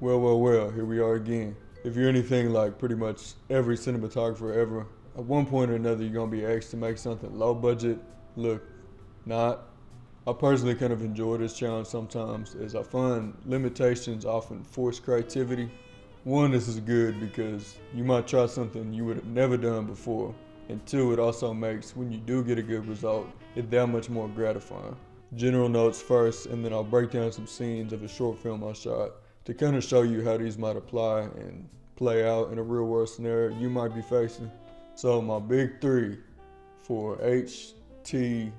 Well, here we are again. If you're anything like pretty much every cinematographer ever, at one point or another you're gonna be asked to make something low budget look not. I personally kind of enjoy this challenge sometimes as I find limitations often force creativity. One, this is good because you might try something you would have never done before. And two, it also makes when you do get a good result, it that much more gratifying. General notes first, and then I'll break down some scenes of a short film I shot to kind of show you how these might apply and play out in a real world scenario you might be facing. So my big three for HTMLBFNLLB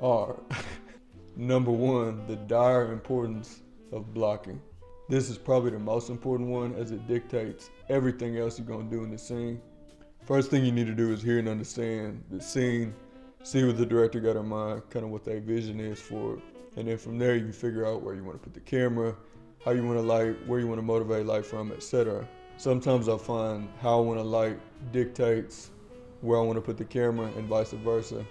are number one, the dire importance of blocking. This is probably the most important one as it dictates everything else you're gonna do in the scene. First thing you need to do is hear and understand the scene, see what the director got in mind, kind of what their vision is for it. And then from there you can figure out where you want to put the camera, how you want to light, where you want to motivate light from, etc. Sometimes I find how I want to light dictates where I want to put the camera and vice versa.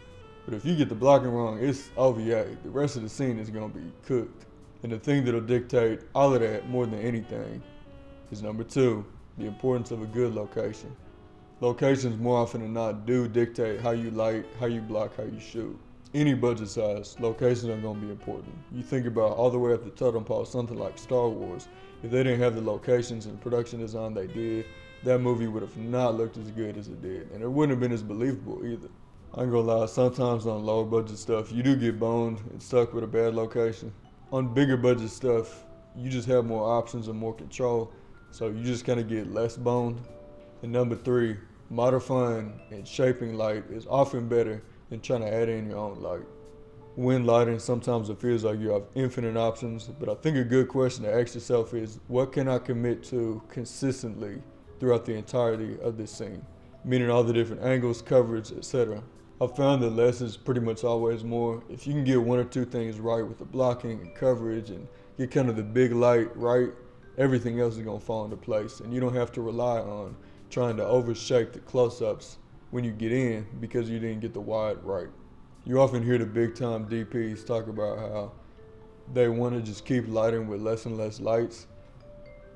But if you get the blocking wrong, it's OVA. The rest of the scene is going to be cooked. And the thing that'll dictate all of that more than anything is number two, the importance of a good location. Locations more often than not do dictate how you light, how you block, how you shoot. Any budget size, locations are going to be important. You think about all the way up the totem pole, something like Star Wars. If they didn't have the locations and production design they did, that movie would have not looked as good as it did. And it wouldn't have been as believable either. I ain't gonna lie, sometimes on lower budget stuff, you do get boned and stuck with a bad location. On bigger budget stuff, you just have more options and more control, so you just kind of get less boned. And number three, modifying and shaping light is often better than trying to add in your own light. When lighting, sometimes it feels like you have infinite options, but I think a good question to ask yourself is, what can I commit to consistently throughout the entirety of this scene? Meaning all the different angles, coverage, etc. I've found that less is pretty much always more. If you can get one or two things right with the blocking and coverage and get kind of the big light right, everything else is gonna fall into place. And you don't have to rely on trying to overshape the close-ups when you get in because you didn't get the wide right. You often hear the big time DPs talk about how they want to just keep lighting with less and less lights.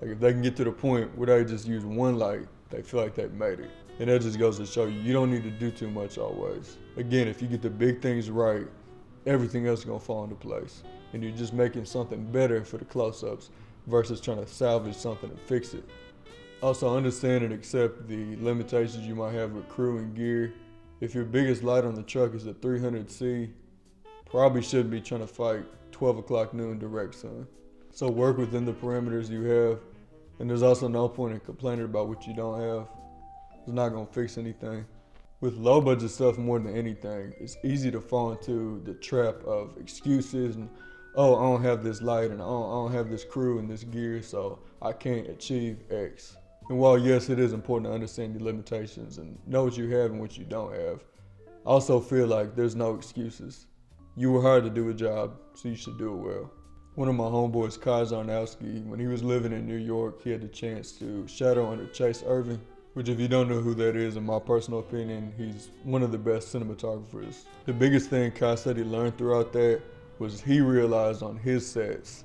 Like if they can get to the point where they just use one light, they feel like they've made it. And that just goes to show you, you don't need to do too much always. Again, if you get the big things right, everything else is gonna fall into place. And you're just making something better for the close-ups versus trying to salvage something and fix it. Also understand and accept the limitations you might have with crew and gear. If your biggest light on the truck is a 300C, probably shouldn't be trying to fight 12 o'clock noon direct sun. So work within the parameters you have, and there's also no point in complaining about what you don't have. It's not gonna fix anything. With low budget stuff more than anything, it's easy to fall into the trap of excuses and, oh, I don't have this light and I don't have this crew and this gear, so I can't achieve X. And while yes, it is important to understand your limitations and know what you have and what you don't have, I also feel like there's no excuses. You were hired to do a job, so you should do it well. One of my homeboys, Kai Zarnowski, when he was living in New York, he had the chance to shadow under Chase Irving, which if you don't know who that is, in my personal opinion, he's one of the best cinematographers. The biggest thing Kai said he learned throughout that was he realized on his sets,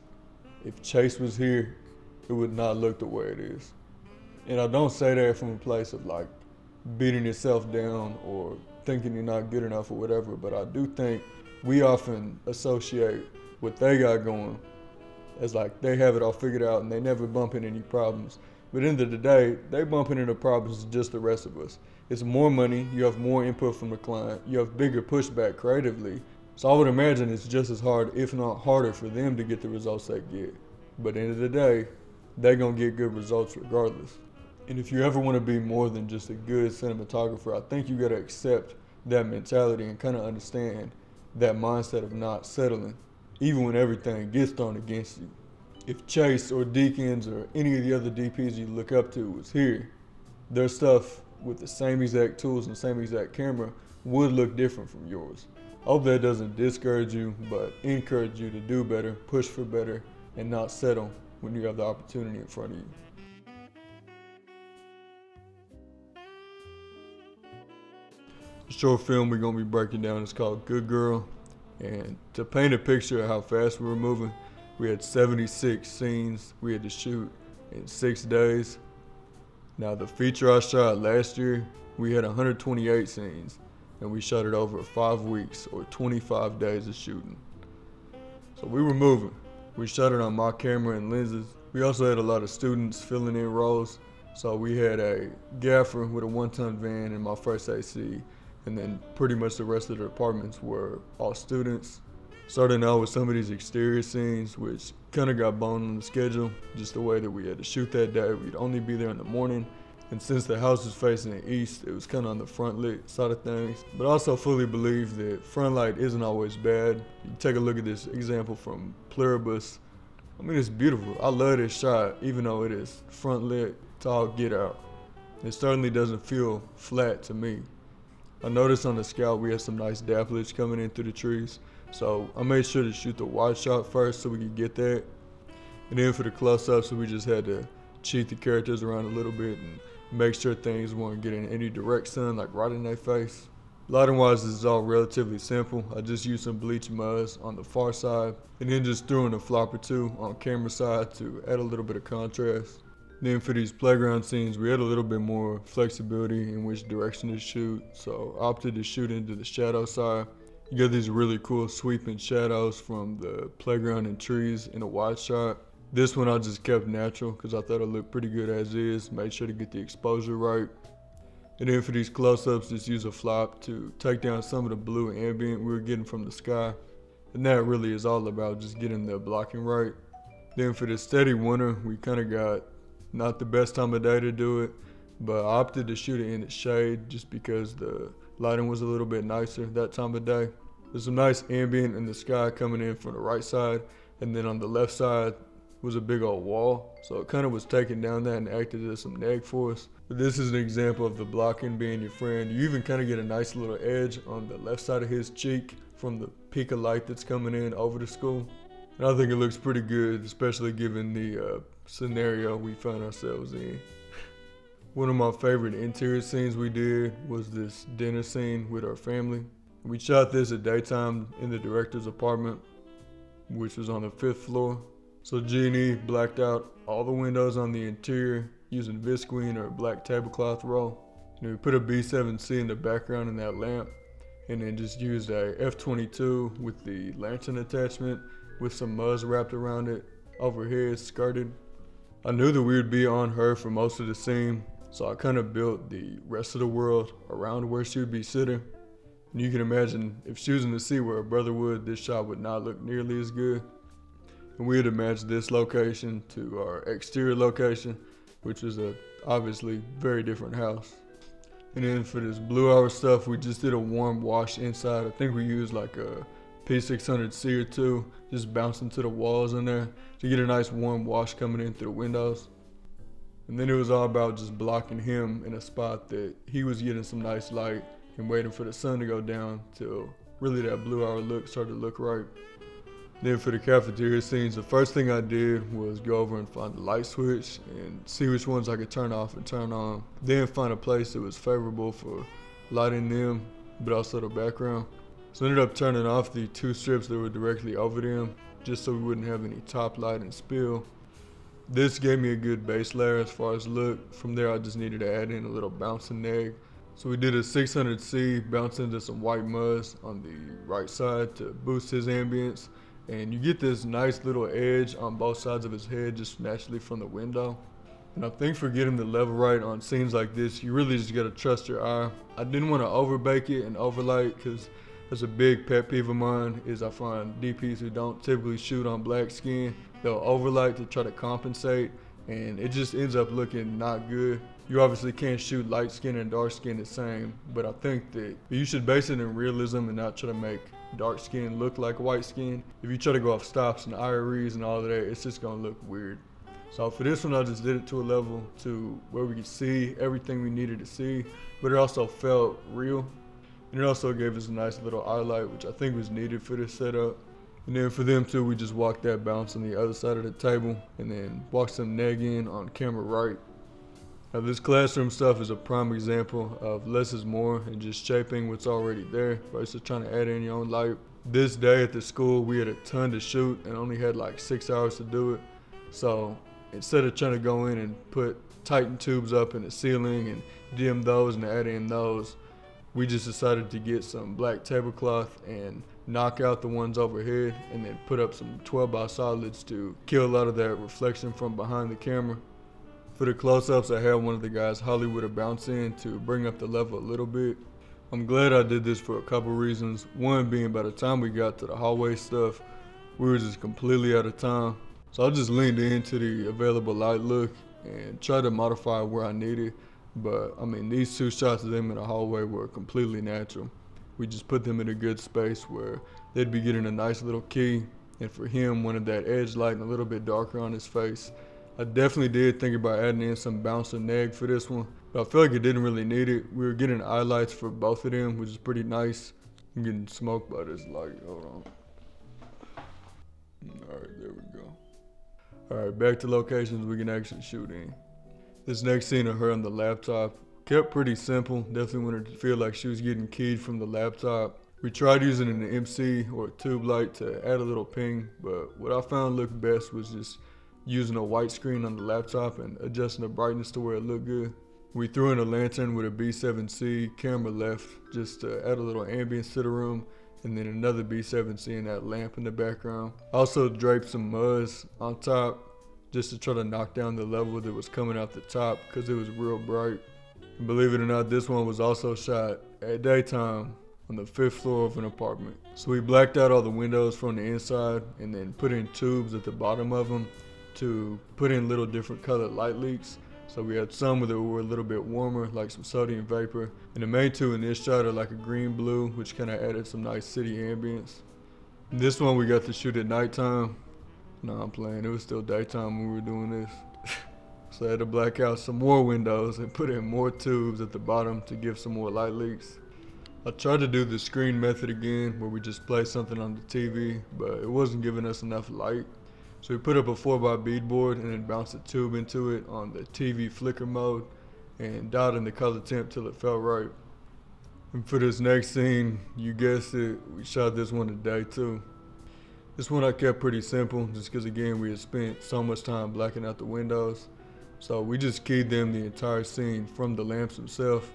if Chase was here, it would not look the way it is. And I don't say that from a place of like beating yourself down or thinking you're not good enough or whatever, but I do think we often associate what they got going as like they have it all figured out and they never bump into any problems. But at the end of the day, they bumping into problems just the rest of us. It's more money, you have more input from the client, you have bigger pushback creatively. So I would imagine it's just as hard, if not harder, for them to get the results they get. But at the end of the day, they're gonna get good results regardless. And if you ever want to be more than just a good cinematographer, I think you gotta accept that mentality and kind of understand that mindset of not settling, even when everything gets thrown against you. If Chase or Deacons or any of the other DPs you look up to was here, their stuff with the same exact tools and same exact camera would look different from yours. I hope that doesn't discourage you, but encourage you to do better, push for better, and not settle when you have the opportunity in front of you. The short film we're gonna be breaking down is called Good Girl. And to paint a picture of how fast we were moving, we had 76 scenes we had to shoot in 6 days. Now the feature I shot last year, we had 128 scenes, and we shot it over 5 weeks or 25 days of shooting. So we were moving. We shot it on my camera and lenses. We also had a lot of students filling in roles. So we had a gaffer with a 1-ton van and my first AC, and then pretty much the rest of the departments were all students. Starting out with some of these exterior scenes, which kind of got boned on the schedule, just the way that we had to shoot that day. We'd only be there in the morning, and since the house was facing the east, it was kind of on the front lit side of things. But I also fully believe that front light isn't always bad. You take a look at this example from Pluribus. I mean, it's beautiful. I love this shot, even though it is front lit to all get out. It certainly doesn't feel flat to me. I noticed on the scout we had some nice dappleage coming in through the trees, so I made sure to shoot the wide shot first so we could get that. And then for the close-ups, we just had to cheat the characters around a little bit and make sure things weren't getting any direct sun, like right in their face. Lighting-wise, this is all relatively simple. I just used some bleach muds on the far side, and then just threw in a flop or two on camera side to add a little bit of contrast. Then for these playground scenes, we had a little bit more flexibility in which direction to shoot, so I opted to shoot into the shadow side. You get these really cool sweeping shadows from the playground and trees in a wide shot. This one I just kept natural because I thought it looked pretty good as is, made sure to get the exposure right. And then for these close-ups, just use a flop to take down some of the blue ambient we were getting from the sky. And that really is all about just getting the blocking right. Then for the steady winter, we kind of got not the best time of day to do it, but I opted to shoot it in the shade just because the lighting was a little bit nicer that time of day. There's some nice ambient in the sky coming in from the right side, and then on the left side was a big old wall, so it kind of was taking down that and acted as some neg for us. But this is an example of the blocking being your friend. You even kind of get a nice little edge on the left side of his cheek from the peak of light that's coming in over the school. And I think it looks pretty good, especially given the scenario we found ourselves in. One of my favorite interior scenes we did was this dinner scene with our family. We shot this at daytime in the director's apartment, which was on the 5th floor. So G&E blacked out all the windows on the interior using visqueen or a black tablecloth roll. And we put a B7C in the background in that lamp, and then just used a F22 with the lantern attachment with some muds wrapped around it, overhead skirted. I knew that we would be on her for most of the scene, so I kind of built the rest of the world around where she would be sitting. And you can imagine if she was in the seat where her brother would, this shot would not look nearly as good. And we had to match this location to our exterior location, which was a obviously very different house. And then for this blue hour stuff, we just did a warm wash inside. I think we used like a P600C or two, just bouncing to the walls in there to get a nice warm wash coming in through the windows. And then it was all about just blocking him in a spot that he was getting some nice light and waiting for the sun to go down till really that blue hour look started to look right. Then for the cafeteria scenes, the first thing I did was go over and find the light switch and see which ones I could turn off and turn on. Then find a place that was favorable for lighting them, but also the background. So I ended up turning off the 2 strips that were directly over them, just so we wouldn't have any top light and spill. This gave me a good base layer as far as look. From there I just needed to add in a little bounce and neg. So we did a 600C bounce into some white muds on the right side to boost his ambience. And you get this nice little edge on both sides of his head just naturally from the window. And I think for getting the level right on scenes like this, you really just gotta trust your eye. I didn't want to overbake it and overlight because that's a big pet peeve of mine is I find DPs who don't typically shoot on black skin, they'll overlight to try to compensate, and it just ends up looking not good. You obviously can't shoot light skin and dark skin the same, but I think that you should base it in realism and not try to make dark skin look like white skin. If you try to go off stops and IREs and all of that, it's just gonna look weird. So for this one, I just did it to a level to where we could see everything we needed to see, but it also felt real. And it also gave us a nice little highlight, which I think was needed for this setup. And then for them too, we just walked that bounce on the other side of the table and then walked some neg in on camera right. Now, this classroom stuff is a prime example of less is more and just shaping what's already there versus trying to add in your own light. This day at the school, we had a ton to shoot and only had like 6 hours to do it. So instead of trying to go in and put Titan tubes up in the ceiling and dim those and add in those, we just decided to get some black tablecloth and knock out the ones overhead and then put up some 12 by solids to kill a lot of that reflection from behind the camera. For the close-ups, I had one of the guys Hollywood a bounce in to bring up the level a little bit. I'm glad I did this for a couple reasons. One being by the time we got to the hallway stuff, we were just completely out of time. So I just leaned into the available light look and tried to modify where I needed. But I mean, these two shots of them in the hallway were completely natural. We just put them in a good space where they'd be getting a nice little key. And for him, wanted that edge light and a little bit darker on his face. I definitely did think about adding in some bounce and neg for this one, but I feel like it didn't really need it. We were getting highlights for both of them, which is pretty nice. I'm getting smoked by this light. Hold on. Alright, there we go. Alright, back to locations we can actually shoot in. This next scene of her on the laptop kept pretty simple. Definitely wanted to feel like she was getting keyed from the laptop. We tried using an MC or a tube light to add a little ping, but what I found looked best was just using a white screen on the laptop and adjusting the brightness to where it looked good. We threw in a lantern with a B7C camera left just to add a little ambience to the room, and then another B7C and that lamp in the background. Also draped some muds on top just to try to knock down the level that was coming out the top because it was real bright. And believe it or not, this one was also shot at daytime on the 5th floor of an apartment. So we blacked out all the windows from the inside and then put in tubes at the bottom of them to put in little different colored light leaks. So we had some that were a little bit warmer, like some sodium vapor. And the main two in this shot are like a green blue, which kind of added some nice city ambience. This one we got to shoot at nighttime. No, I'm playing. It was still daytime when we were doing this. So I had to black out some more windows and put in more tubes at the bottom to give some more light leaks. I tried to do the screen method again where we just play something on the TV, but it wasn't giving us enough light. So we put up a 4x beadboard and then bounced a tube into it on the TV flicker mode and dialed in the color temp till it felt right. And for this next scene, you guessed it, we shot this one today too. This one I kept pretty simple just because again we had spent so much time blacking out the windows. So we just keyed them the entire scene from the lamps themselves.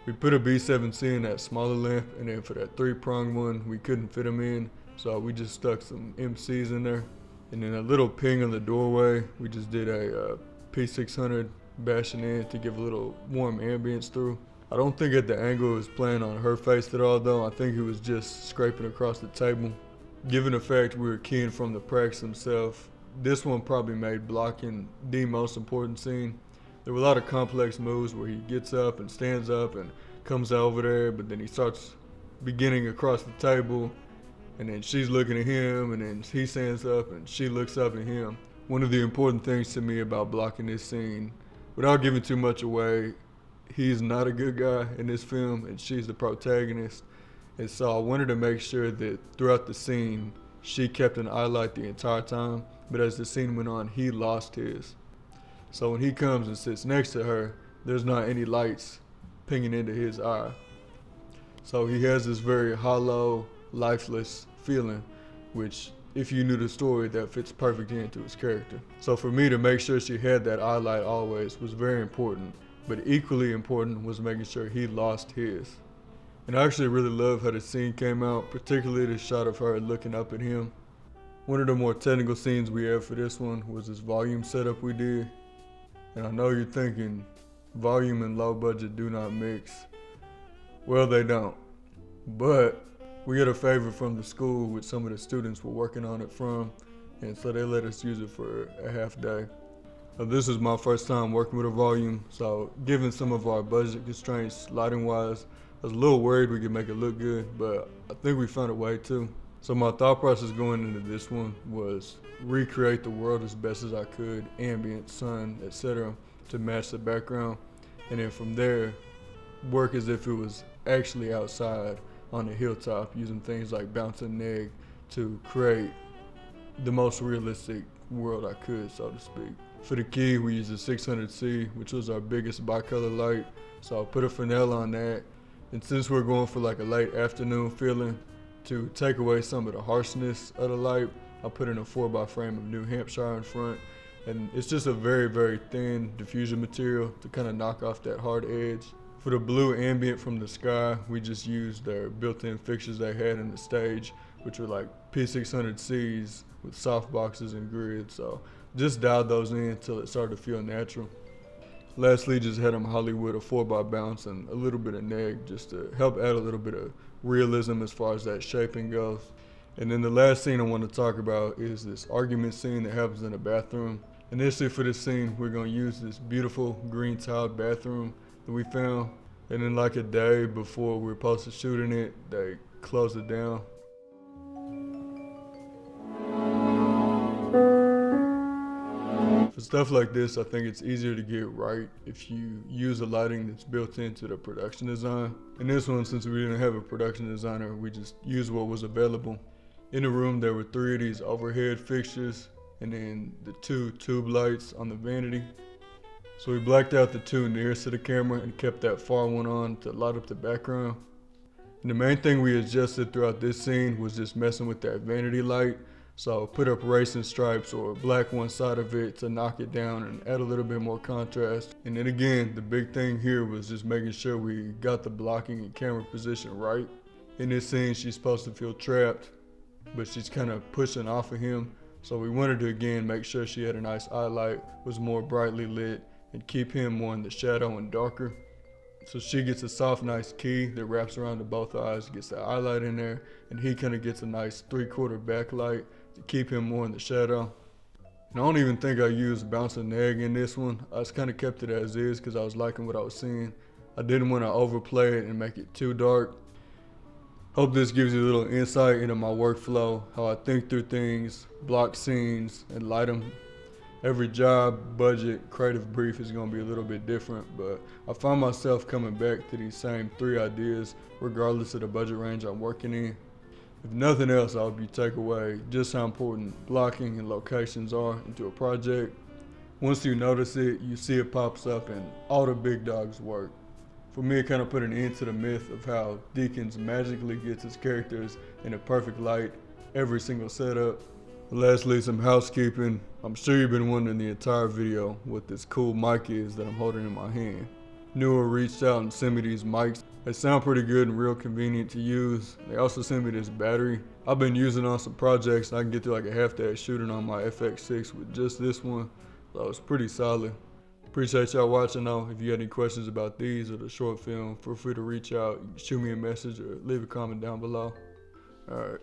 We put a B7C in that smaller lamp, and then for that 3-prong one, we couldn't fit them in. So we just stuck some MCs in there. And then a little ping on the doorway, we just did a P600 bashing in to give a little warm ambience through. I don't think at the angle it was playing on her face at all though. I think it was just scraping across the table. Given the fact we were keying from the practice himself, this one probably made blocking the most important scene. There were a lot of complex moves where he gets up and stands up and comes over there, but then he starts beginning across the table, and then she's looking at him, and then he stands up and she looks up at him. One of the important things to me about blocking this scene, without giving too much away, he's not a good guy in this film and she's the protagonist. And so I wanted to make sure that throughout the scene, she kept an eye light the entire time, but as the scene went on, he lost his. So when he comes and sits next to her, there's not any lights pinging into his eye. So he has this very hollow, lifeless feeling, which if you knew the story, that fits perfectly into his character. So for me to make sure she had that eye light always was very important, but equally important was making sure he lost his. And I actually really love how the scene came out, particularly the shot of her looking up at him. One of the more technical scenes we had for this one was this volume setup we did. And I know you're thinking, volume and low budget do not mix. Well, they don't. But we got a favor from the school which some of the students were working on it from, and so they let us use it for a half day. Now, this is my first time working with a volume, so given some of our budget constraints lighting wise, I was a little worried we could make it look good, but I think we found a way to. So my thought process going into this one was recreate the world as best as I could, ambient, sun, etc., to match the background, and then from there, work as if it was actually outside on the hilltop using things like bounce and neg to create the most realistic world I could, so to speak. For the key, we used a 600C, which was our biggest bicolor light. So I'll put a fennel on that. And since we're going for like a late afternoon feeling, to take away some of the harshness of the light, I'll put in a 4x frame of New Hampshire in front. And it's just a very, very thin diffusion material to kind of knock off that hard edge. For the blue ambient from the sky, we just used their built-in fixtures they had in the stage, which were like P600Cs with soft boxes and grids. So just dialed those in until it started to feel natural. Lastly, just had them Hollywood a 4x bounce and a little bit of neg just to help add a little bit of realism as far as that shaping goes. And then the last scene I want to talk about is this argument scene that happens in a bathroom. Initially for this scene, we're going to use this beautiful green tiled bathroom that we found. And then like a day before we were supposed to shooting it, they closed it down. For stuff like this, I think it's easier to get right if you use a lighting that's built into the production design. In this one, since we didn't have a production designer, we just used what was available. In the room, there were 3 of these overhead fixtures and then the 2 tube lights on the vanity. So we blacked out the 2 nearest to the camera and kept that far one on to light up the background. And the main thing we adjusted throughout this scene was just messing with that vanity light. So put up racing stripes or black one side of it to knock it down and add a little bit more contrast. And then again, the big thing here was just making sure we got the blocking and camera position right. In this scene, she's supposed to feel trapped, but she's kind of pushing off of him. So we wanted to again make sure she had a nice eye light, was more brightly lit, and keep him more in the shadow and darker. So she gets a soft, nice key that wraps around to both eyes, gets the eye light in there, and he kind of gets a nice 3/4 backlight to keep him more in the shadow. And I don't even think I used bounce and neg in this one. I just kind of kept it as is because I was liking what I was seeing. I didn't want to overplay it and make it too dark. Hope this gives you a little insight into my workflow, how I think through things, block scenes, and light them. Every job, budget, creative brief is going to be a little bit different, but I find myself coming back to these same 3 ideas regardless of the budget range I'm working in. If nothing else, I hope you take away just how important blocking and locations are into a project. Once you notice it, you see it pops up and all the big dogs work. For me, it kind of put an end to the myth of how Deakins magically gets his characters in a perfect light every single setup. Lastly, some housekeeping. I'm sure you've been wondering the entire video what this cool mic is that I'm holding in my hand. Newer reached out and sent me these mics. They sound pretty good and real convenient to use. They also sent me this battery. I've been using on some projects and I can get through like a half-day shooting on my FX6 with just this one. So it's pretty solid. Appreciate y'all watching though. If you had any questions about these or the short film, feel free to reach out, shoot me a message or leave a comment down below. All right.